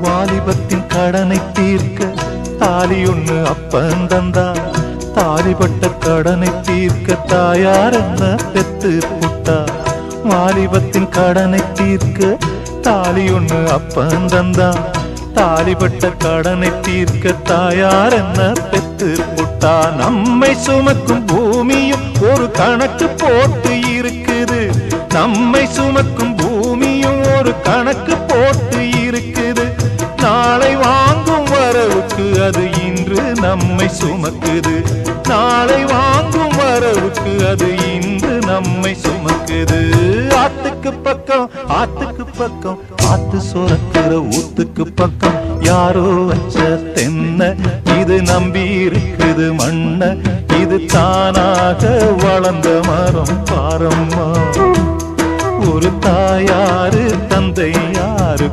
வாலிபத்தின் கடனை தீர்க்க தாலி ஒண்ணு அப்பன் தந்தா, தாலிப்பட்ட கடனை தீர்க்க தாயார் என்ன பெத்து புட்டா. வாலிபத்தின் கடனை தீர்க்க தாலி ஒண்ணு அப்பன் தந்தா, தாலிப்பட்ட கடனை தீர்க்க தாயார் என்ன பெத்து புட்டா. நம்மை சுமக்கும் பூமியும் ஒரு கணக்கு போட்டு இருக்குது, நம்மை சுமக்கும் பூமியும் ஒரு கணக்கு போட்டு இருக்குது. நாளை வாங்கும் வரவுக்கு அது இன்று நம்மை சுமக்குது, நாளை வாங்கும் வரவுக்கு அது இன்று நம்மை சுமக்குது. ஆத்துக்கு பக்கம் ஆத்துக்கு பக்கம் ஆத்து சுரக்கிற ஊத்துக்கு பக்கம் யாரோ வச்ச தென்ன இது நம்பி இருக்குது மண்ண, இது தானாக வளர்ந்த மரம் பாரம்மா. ஒரு தாயாரு தந்தை யாரு